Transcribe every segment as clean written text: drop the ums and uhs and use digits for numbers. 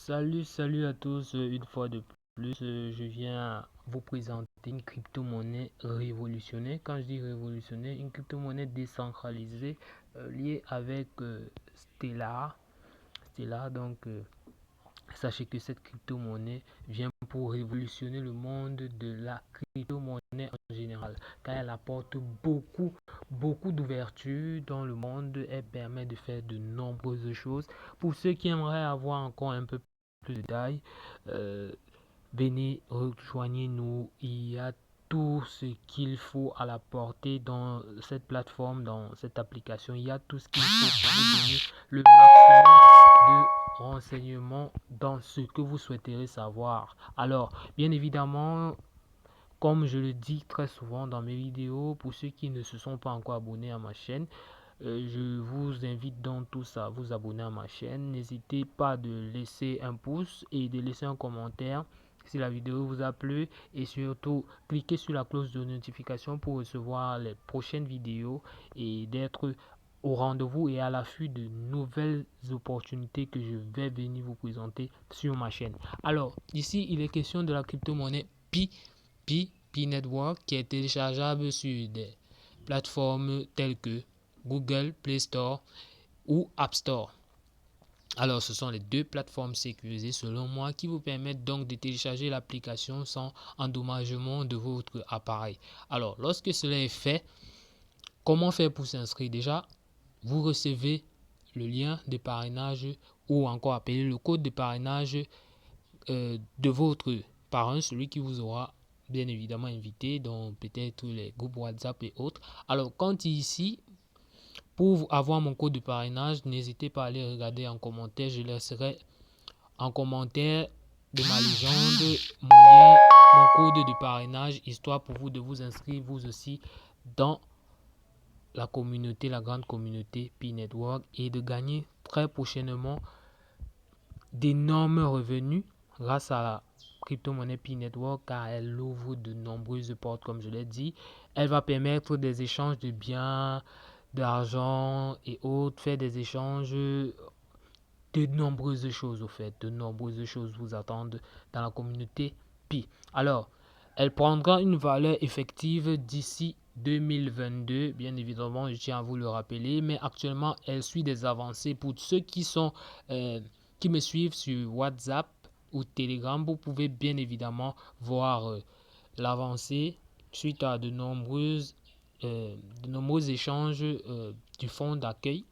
Salut à tous, une fois de plus, je viens vous présenter une crypto-monnaie révolutionnaire. Quand je dis révolutionnaire, une crypto-monnaie décentralisée liée avec Stellar. Sachez que cette crypto-monnaie vient pour révolutionner le monde de la crypto-monnaie en général, car elle apporte beaucoup d'ouverture dans le monde. Elle permet de faire de nombreuses choses. Pour ceux qui aimeraient avoir encore un peu plus de détails, euh, venez, rejoignez-nous. Il y a tout ce qu'il faut à la portée dans cette plateforme, dans cette application. Il y a tout ce qu'il faut pour vous donner le maximum de renseignements dans ce que vous souhaiterez savoir. Alors, bien évidemment, comme je le dis très souvent dans mes vidéos, pour ceux qui ne se sont pas encore abonnés à ma chaîne, je vous invite donc tous à vous abonner à ma chaîne. N'hésitez pas de laisser un pouce et de laisser un commentaire si la vidéo vous a plu. Et surtout, cliquez sur la cloche de notification pour recevoir les prochaines vidéos et d'être au rendez-vous et à l'affût de nouvelles opportunités que je vais venir vous présenter sur ma chaîne. Alors, ici, il est question de la crypto-monnaie Pi Network qui est téléchargeable sur des plateformes telles que Google Play Store ou App Store. Alors, ce sont les deux plateformes sécurisées selon moi qui vous permettent donc de télécharger l'application sans endommagement de votre appareil. Alors, lorsque cela est fait, comment faire pour s'inscrire? Déjà, vous recevez le lien de parrainage ou encore appelé le code de parrainage de votre parrain, celui qui vous aura bien évidemment invité, dans peut-être les groupes WhatsApp et autres. Alors, quand ici, pour avoir mon code de parrainage, n'hésitez pas à aller regarder en commentaire. Je laisserai en commentaire de ma légende mon lien, mon code de parrainage, histoire pour vous de vous inscrire vous aussi dans la communauté, la grande communauté Pi Network, et de gagner très prochainement d'énormes revenus grâce à la crypto-monnaie Pi Network, car elle ouvre de nombreuses portes, comme je l'ai dit. Elle va permettre des échanges de biens, d'argent et autres, faire des échanges, de nombreuses choses au fait, de nombreuses choses vous attendent dans la communauté Pi. Alors, elle prendra une valeur effective d'ici 2022, bien évidemment, je tiens à vous le rappeler, mais actuellement, elle suit des avancées. Pour ceux qui me suivent sur WhatsApp ou Telegram, vous pouvez bien évidemment voir l'avancée suite à de nombreux échanges du fonds d'accueil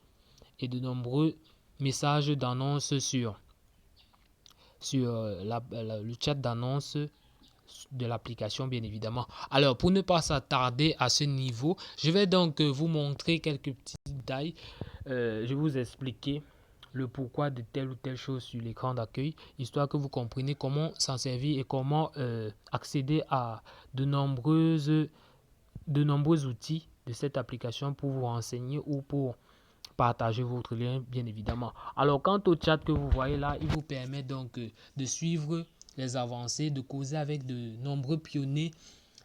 et de nombreux messages d'annonce sur le chat d'annonce de l'application, bien évidemment. Alors, pour ne pas s'attarder à ce niveau, je vais donc vous montrer quelques petits détails. Je vais vous expliquer le pourquoi de telle ou telle chose sur l'écran d'accueil, histoire que vous compreniez comment s'en servir et comment accéder à de nombreux outils de cette application pour vous renseigner ou pour partager votre lien, bien évidemment. Alors, quant au chat que vous voyez là, il vous permet donc de suivre les avancées, de causer avec de nombreux pionniers,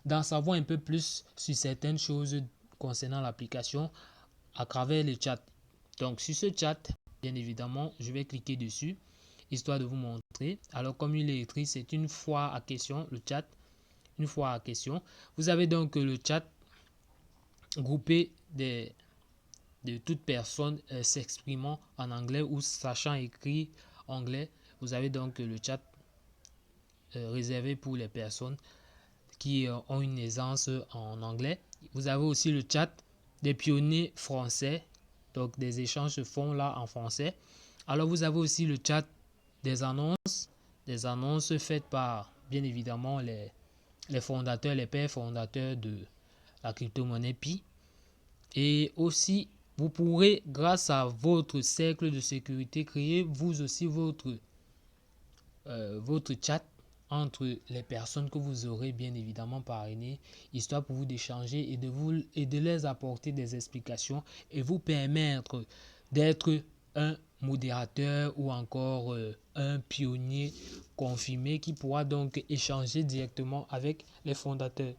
d'en savoir un peu plus sur certaines choses concernant l'application à travers le chat. Donc, sur ce chat, bien évidemment, je vais cliquer dessus, histoire de vous montrer. Alors, comme il est écrit, c'est une fois à question, le chat, une fois à question. Vous avez donc le chat groupé de toute personne s'exprimant en anglais ou sachant écrire anglais. Vous avez donc le chat réservé pour les personnes qui ont une aisance en anglais. Vous avez aussi le chat des pionniers français. Donc des échanges se font là en français. Alors vous avez aussi le chat des annonces faites par bien évidemment les fondateurs, les pères fondateurs de la crypto-monnaie Pi. Et aussi, vous pourrez, grâce à votre cercle de sécurité, créer vous aussi votre chat entre les personnes que vous aurez bien évidemment parrainées, histoire pour vous d'échanger et de les apporter des explications et vous permettre d'être un modérateur ou encore un pionnier confirmé qui pourra donc échanger directement avec les fondateurs.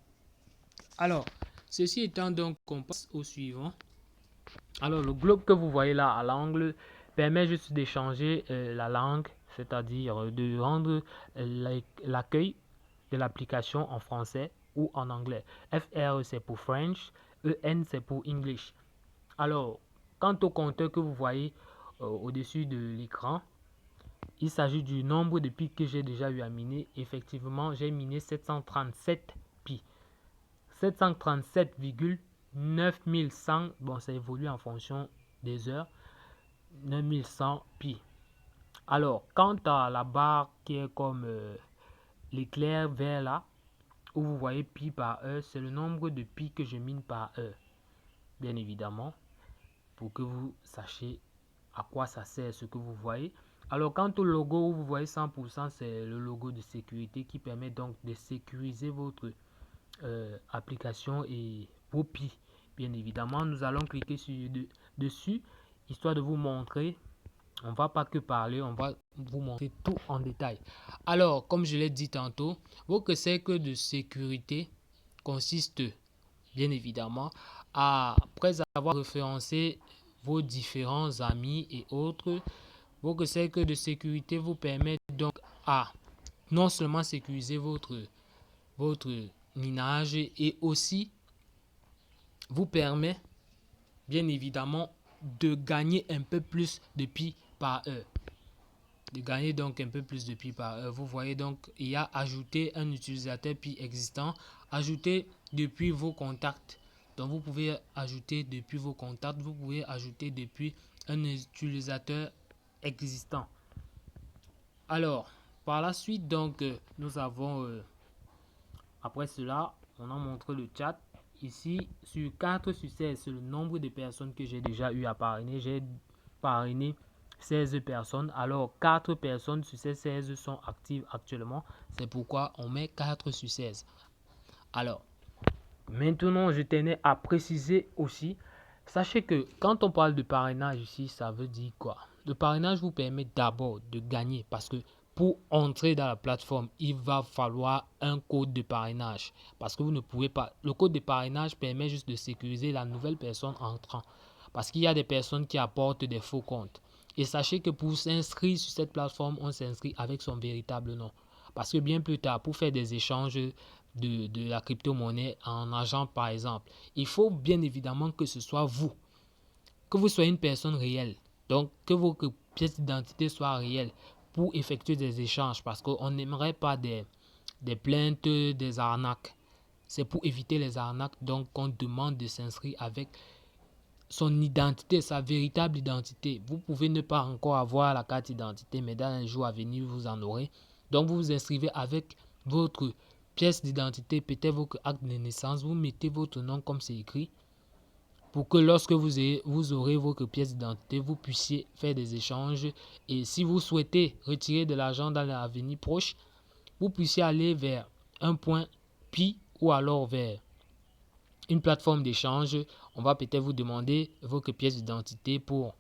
Alors, ceci étant donc, on passe au suivant. Alors, le globe que vous voyez là à l'angle permet juste d'échanger la langue c'est-à-dire de rendre l'accueil de l'application en français ou en anglais. FR c'est pour French, EN c'est pour English. Alors, quant au compteur que vous voyez au-dessus de l'écran, il s'agit du nombre de pi que j'ai déjà eu à miner. Effectivement, j'ai miné 737 pi. 737,9100, bon, ça évolue en fonction des heures, 9100 pi. Alors, quant à la barre qui est comme l'éclair vert là, où vous voyez pi par heure, c'est le nombre de pi que je mine par heure. Bien évidemment, pour que vous sachiez à quoi ça sert ce que vous voyez. Alors, quant au logo où vous voyez 100%, c'est le logo de sécurité qui permet donc de sécuriser votre application et vos pi. Bien évidemment, nous allons cliquer dessus, histoire de vous montrer. On ne va pas que parler, on va vous montrer tout en détail. Alors, comme je l'ai dit tantôt, votre cercle de sécurité consiste, bien évidemment, après avoir référencé vos différents amis et autres, votre cercle de sécurité vous permet donc à non seulement sécuriser votre minage et aussi vous permet bien évidemment de gagner un peu plus de pi par heure. De gagner donc un peu plus de pi par heure. Vous voyez donc, il y a ajouter un utilisateur pi existant, ajouter depuis vos contacts. Donc vous pouvez ajouter depuis vos contacts, vous pouvez ajouter depuis un utilisateur existant. Alors, par la suite, donc, nous avons, après cela, on a montré le chat. Ici, sur 4 sur 16, c'est le nombre de personnes que j'ai déjà eu à parrainer. J'ai parrainé 16 personnes. Alors, 4 personnes sur ces 16 sont actives actuellement. C'est pourquoi on met 4 sur 16. Alors, maintenant, je tenais à préciser aussi, sachez que quand on parle de parrainage ici, ça veut dire quoi? Le parrainage vous permet d'abord de gagner parce que pour entrer dans la plateforme, il va falloir un code de parrainage parce que vous ne pouvez pas. Le code de parrainage permet juste de sécuriser la nouvelle personne entrant parce qu'il y a des personnes qui apportent des faux comptes. Et sachez que pour s'inscrire sur cette plateforme, on s'inscrit avec son véritable nom. Parce que bien plus tard, pour faire des échanges de la crypto-monnaie en argent par exemple, il faut bien évidemment que ce soit vous, que vous soyez une personne réelle, donc que vos pièces d'identité soient réelles pour effectuer des échanges parce qu'on n'aimerait pas des plaintes, des arnaques. C'est pour éviter les arnaques donc qu'on demande de s'inscrire avec son identité, sa véritable identité. Vous pouvez ne pas encore avoir la carte d'identité, mais dans les jours à venir, vous en aurez. Donc, vous vous inscrivez avec votre pièce d'identité, peut-être votre acte de naissance. Vous mettez votre nom comme c'est écrit pour que lorsque vous aurez votre pièce d'identité, vous puissiez faire des échanges. Et si vous souhaitez retirer de l'argent dans l'avenir proche, vous puissiez aller vers un point Pi ou alors vers une plateforme d'échange. On va peut-être vous demander votre pièce d'identité pour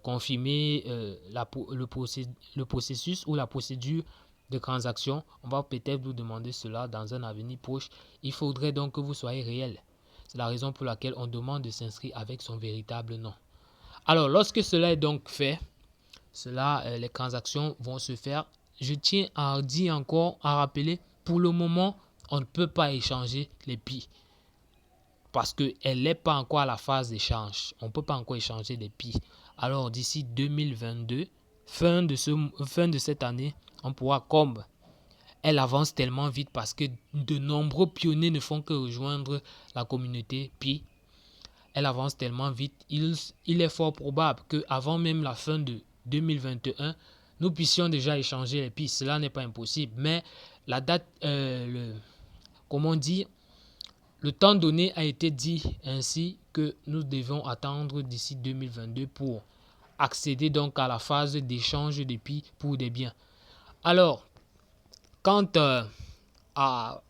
confirmer le processus ou la procédure de transaction. On va peut-être vous demander cela dans un avenir proche. Il faudrait donc que vous soyez réel. C'est la raison pour laquelle on demande de s'inscrire avec son véritable nom. Alors, lorsque cela est donc fait, les transactions vont se faire. Je tiens à dire encore, à rappeler, pour le moment, on ne peut pas échanger les pi. Parce qu'elle n'est pas encore à la phase d'échange. On ne peut pas encore échanger les pi. Alors d'ici 2022, fin de cette année, on pourra, comme elle avance tellement vite parce que de nombreux pionniers ne font que rejoindre la communauté pi. Elle avance tellement vite, il est fort probable qu'avant même la fin de 2021, nous puissions déjà échanger les pi. Cela n'est pas impossible, mais la date, comment dire, le temps donné a été dit ainsi que nous devons attendre d'ici 2022 pour accéder donc à la phase d'échange de pi pour des biens. Alors, quant à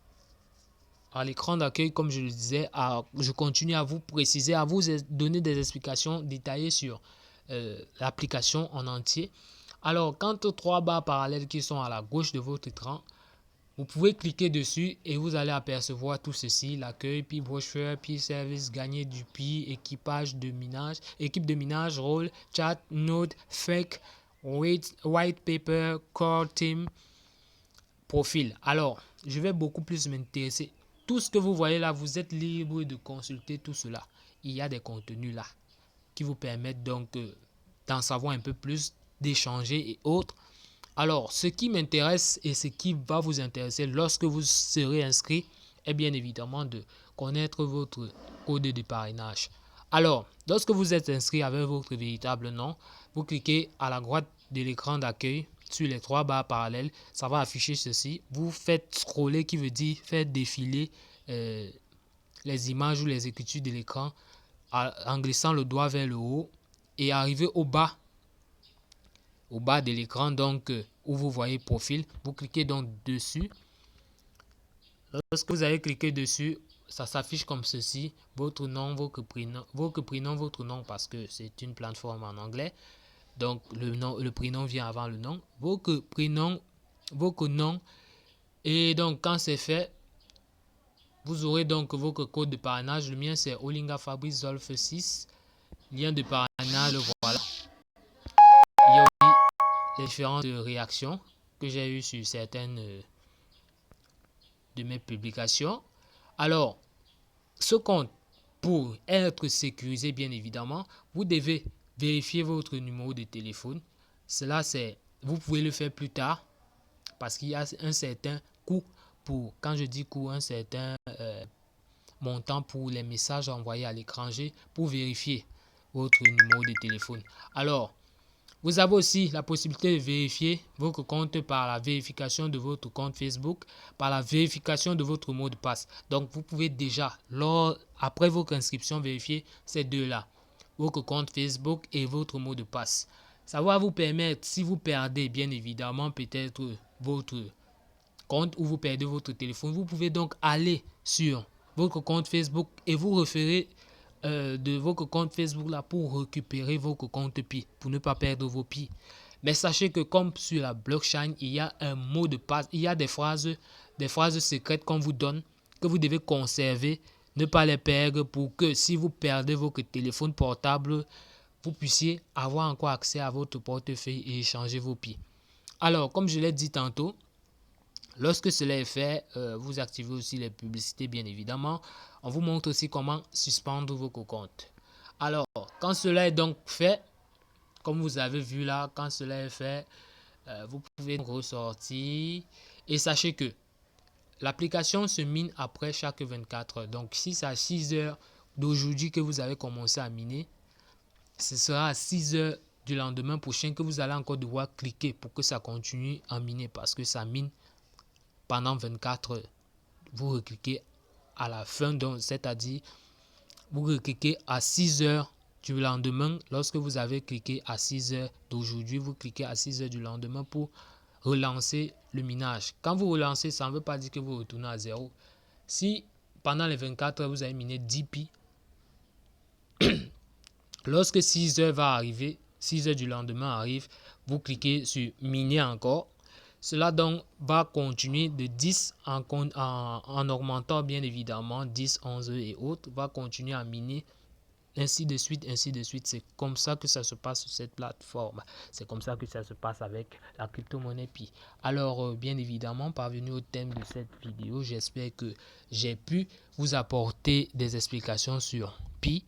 l'écran d'accueil, comme je le disais, je continue à vous préciser, à vous donner des explications détaillées sur l'application en entier. Alors, quant aux 3 barres parallèles qui sont à la gauche de votre écran, vous pouvez cliquer dessus et vous allez apercevoir tout ceci, l'accueil, puis brochure, puis service, gagner du pi, équipage de minage, équipe de minage, rôle, chat, node, fake, White Paper, Core Team, Profil. Alors, je vais beaucoup plus m'intéresser. Tout ce que vous voyez là, vous êtes libre de consulter tout cela. Il y a des contenus là qui vous permettent donc d'en savoir un peu plus, d'échanger et autres. Alors, ce qui m'intéresse et ce qui va vous intéresser lorsque vous serez inscrit est bien évidemment de connaître votre code de parrainage. Alors, lorsque vous êtes inscrit avec votre véritable nom, vous cliquez à la droite de l'écran d'accueil sur les 3 barres parallèles. Ça va afficher ceci. Vous faites scroller qui veut dire faire défiler les images ou les écritures de l'écran en glissant le doigt vers le haut et arriver au bas de l'écran donc où vous voyez profil. Vous cliquez donc dessus. Lorsque vous avez cliqué dessus, ça s'affiche comme ceci: votre nom, votre prénom, votre nom, parce que c'est une plateforme en anglais. Donc le prénom vient avant le nom. Votre prénom, votre nom. Et donc quand c'est fait, vous aurez donc votre code de parrainage. Le mien c'est Olinga Fabrice Zolf 6. Lien de parrainage, voilà. Il y a aussi les différentes réactions que j'ai eues sur certaines de mes publications. Alors, ce compte, pour être sécurisé, bien évidemment, vous devez vérifier votre numéro de téléphone. Cela, vous pouvez le faire plus tard parce qu'il y a un certain coût pour, quand je dis coût, un certain montant pour les messages envoyés à l'étranger pour vérifier votre numéro de téléphone. Alors, vous avez aussi la possibilité de vérifier votre compte par la vérification de votre compte Facebook, par la vérification de votre mot de passe. Donc, vous pouvez déjà, après votre inscription, vérifier ces deux-là, votre compte Facebook et votre mot de passe. Ça va vous permettre, si vous perdez bien évidemment peut-être votre compte ou vous perdez votre téléphone, vous pouvez donc aller sur votre compte Facebook et vous référer de votre compte Facebook là pour récupérer votre compte Pi, pour ne pas perdre vos Pi. Mais sachez que comme sur la blockchain, il y a un mot de passe, il y a des phrases secrètes qu'on vous donne, que vous devez conserver, ne pas les perdre pour que si vous perdez votre téléphone portable, vous puissiez avoir encore accès à votre portefeuille et échanger vos Pi. Alors, comme je l'ai dit tantôt, lorsque cela est fait, vous activez aussi les publicités, bien évidemment. On vous montre aussi comment suspendre vos comptes. Alors, quand cela est donc fait, comme vous avez vu là, quand cela est fait, vous pouvez ressortir. Et sachez que l'application se mine après chaque 24 heures. Donc, si c'est à 6 heures d'aujourd'hui que vous avez commencé à miner, ce sera à 6 heures du lendemain prochain que vous allez encore devoir cliquer pour que ça continue à miner parce que ça mine pendant 24 heures. Vous recliquez à la fin, c'est-à-dire vous recliquez à 6 heures du lendemain. Lorsque vous avez cliqué à 6 heures d'aujourd'hui, vous cliquez à 6 heures du lendemain pour relancer le minage. Quand vous relancez, ça ne veut pas dire que vous retournez à zéro. Si pendant les 24 heures, vous avez miné 10 pi, lorsque 6 heures va arriver, 6 heures du lendemain arrive, vous cliquez sur miner encore. Cela donc va continuer de 10 en augmentant bien évidemment 10, 11 et autres, va continuer à miner ainsi de suite, ainsi de suite. C'est comme ça que ça se passe sur cette plateforme. C'est comme ça que ça se passe avec la crypto-monnaie Pi. Alors, bien évidemment, parvenu au thème de cette vidéo, j'espère que j'ai pu vous apporter des explications sur Pi.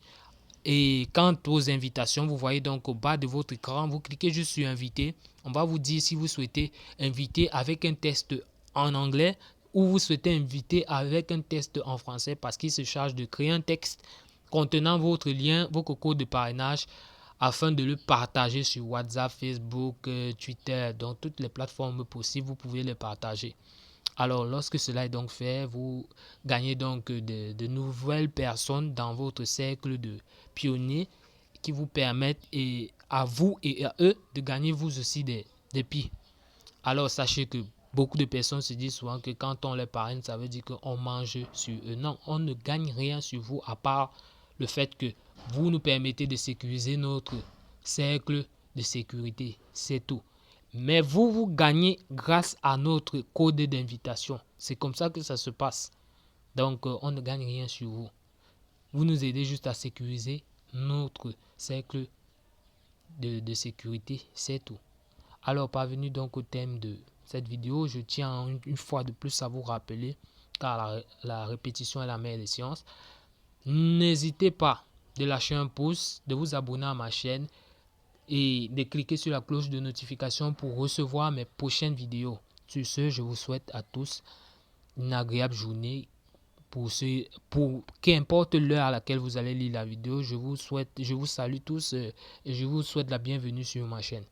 Et quant aux invitations, vous voyez donc au bas de votre écran, vous cliquez juste sur inviter. On va vous dire si vous souhaitez inviter avec un test en anglais ou vous souhaitez inviter avec un test en français parce qu'il se charge de créer un texte contenant votre lien, votre code de parrainage afin de le partager sur WhatsApp, Facebook, Twitter, dans toutes les plateformes possibles, vous pouvez le partager. Alors, lorsque cela est donc fait, vous gagnez donc de nouvelles personnes dans votre cercle de pionniers qui vous permettent à vous et à eux de gagner vous aussi des Pi. Alors, sachez que beaucoup de personnes se disent souvent que quand on les parraine, ça veut dire qu'on mange sur eux. Non, on ne gagne rien sur vous à part le fait que vous nous permettez de sécuriser notre cercle de sécurité. C'est tout. Mais vous gagnez grâce à notre code d'invitation. C'est comme ça que ça se passe. Donc, on ne gagne rien sur vous. Vous nous aidez juste à sécuriser notre cercle de sécurité. C'est tout. Alors, parvenu donc au thème de cette vidéo, je tiens une fois de plus à vous rappeler, car la répétition est la mère des sciences. N'hésitez pas de lâcher un pouce, de vous abonner à ma chaîne et de cliquer sur la cloche de notification pour recevoir mes prochaines vidéos. Sur ce, je vous souhaite à tous une agréable journée. Pour qu'importe l'heure à laquelle vous allez lire la vidéo, je vous salue tous et je vous souhaite la bienvenue sur ma chaîne.